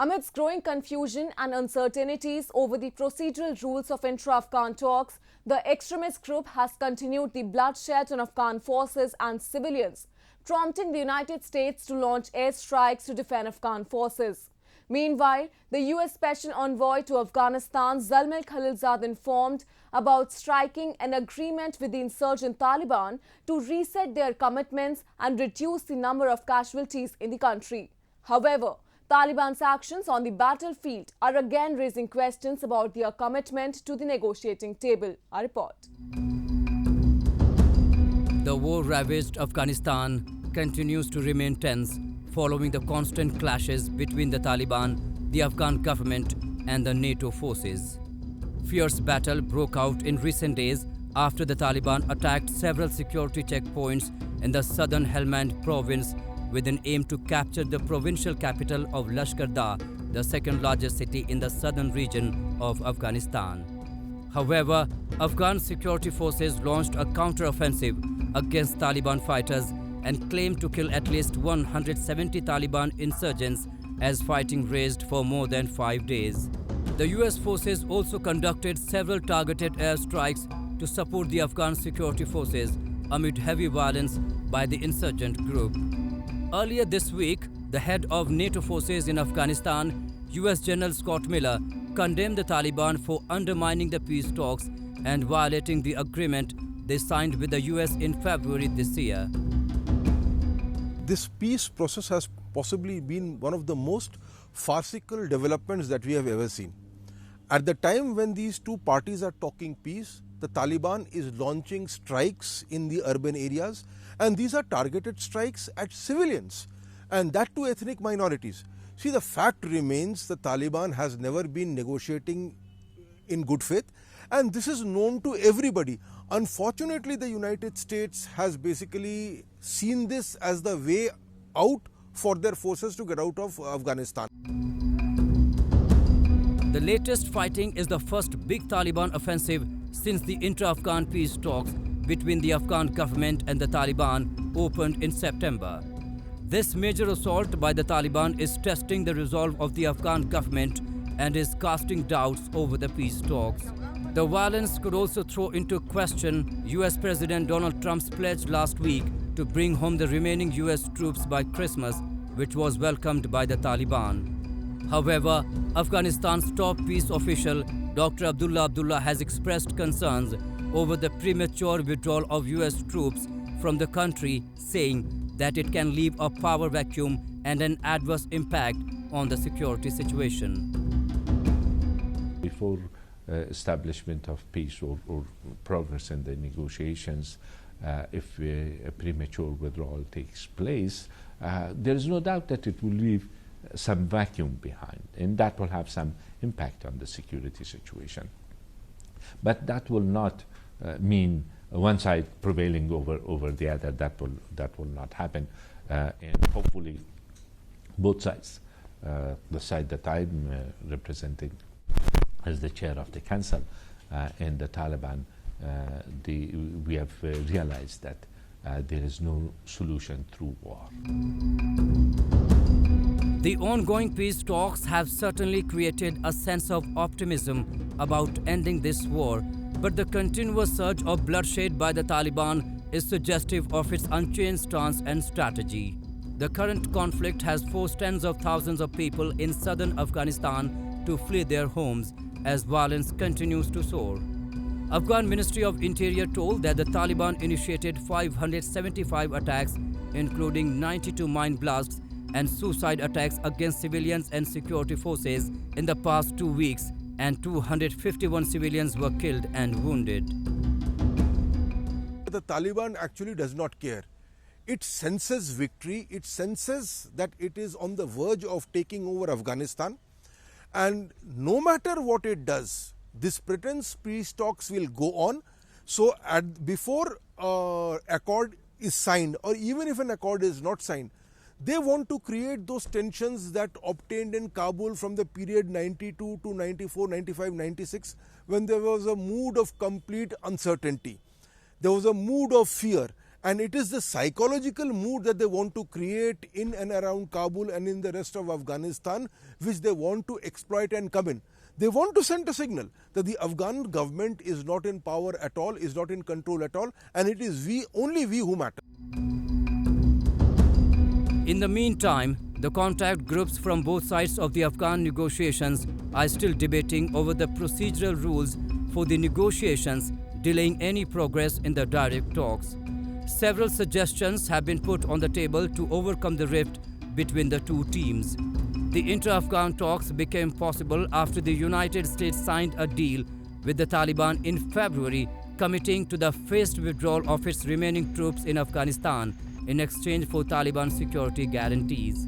Amidst growing confusion and uncertainties over the procedural rules of Intra Afghan talks, the extremist group has continued the bloodshed on Afghan forces and civilians, prompting the United States to launch airstrikes to defend Afghan forces. Meanwhile, the US Special Envoy to Afghanistan Zalmay Khalilzad informed about striking an agreement with the insurgent Taliban to reset their commitments and reduce the number of casualties in the country. However, Taliban's actions on the battlefield are again raising questions about their commitment to the negotiating table. A report. The war-ravaged Afghanistan continues to remain tense following the constant clashes between the Taliban, the Afghan government and the NATO forces. Fierce battle broke out in recent days after the Taliban attacked several security checkpoints in the southern Helmand province with an aim to capture the provincial capital of Lashkar-Dah, the second largest city in the southern region of Afghanistan. However, Afghan security forces launched a counter-offensive against Taliban fighters and claimed to kill at least 170 Taliban insurgents as fighting raged for more than 5 days. The US forces also conducted several targeted airstrikes to support the Afghan security forces amid heavy violence by the insurgent group. Earlier this week, the head of NATO forces in Afghanistan, US General Scott Miller, condemned the Taliban for undermining the peace talks and violating the agreement they signed with the US in February this year. This peace process has possibly been one of the most farcical developments that we have ever seen. At the time when these two parties are talking peace, the Taliban is launching strikes in the urban areas, and these are targeted strikes at civilians, and that to ethnic minorities. See, the fact remains the Taliban has never been negotiating in good faith, and this is known to everybody. Unfortunately, the United States has basically seen this as the way out for their forces to get out of Afghanistan. The latest fighting is the first big Taliban offensive since the Intra Afghan peace talks between the Afghan government and the Taliban opened in September. This major assault by the Taliban is testing the resolve of the Afghan government and is casting doubts over the peace talks. The violence could also throw into question US President Donald Trump's pledge last week to bring home the remaining US troops by Christmas, which was welcomed by the Taliban. However, Afghanistan's top peace official, Dr. Abdullah has expressed concerns over the premature withdrawal of US troops from the country, saying that it can leave a power vacuum and an adverse impact on the security situation. Before establishment of peace or progress in the negotiations, if a premature withdrawal takes place, there is no doubt that it will leave some vacuum behind, and that will have some impact on the security situation. But that will not mean one side prevailing over the other. That will not happen, and hopefully both sides, the side that I'm representing as the chair of the council and the Taliban, we have realized that there is no solution through war. The ongoing peace talks have certainly created a sense of optimism about ending this war, but the continuous surge of bloodshed by the Taliban is suggestive of its unchanged stance and strategy. The current conflict has forced tens of thousands of people in southern Afghanistan to flee their homes as violence continues to soar. Afghan Ministry of Interior told that the Taliban initiated 575 attacks, including 92 mine blasts and suicide attacks against civilians and security forces in the past 2 weeks, and 251 civilians were killed and wounded. The Taliban actually does not care. It senses victory, it senses that it is on the verge of taking over Afghanistan, and no matter what it does, this pretends peace talks will go on. So before accord is signed, or even if an accord is not signed, they want to create those tensions that obtained in Kabul from the period 92 to 94, 95, 96, when there was a mood of complete uncertainty. There was a mood of fear, And it is the psychological mood that they want to create in and around Kabul and in the rest of Afghanistan, which they want to exploit and come in. They want to send a signal that the Afghan government is not in power at all, is not in control at all, and it is only we who matter. In the meantime, the contact groups from both sides of the Afghan negotiations are still debating over the procedural rules for the negotiations, delaying any progress in the direct talks. Several suggestions have been put on the table to overcome the rift between the two teams. The Intra Afghan talks became possible after the United States signed a deal with the Taliban in February, committing to the phased withdrawal of its remaining troops in Afghanistan in exchange for Taliban security guarantees.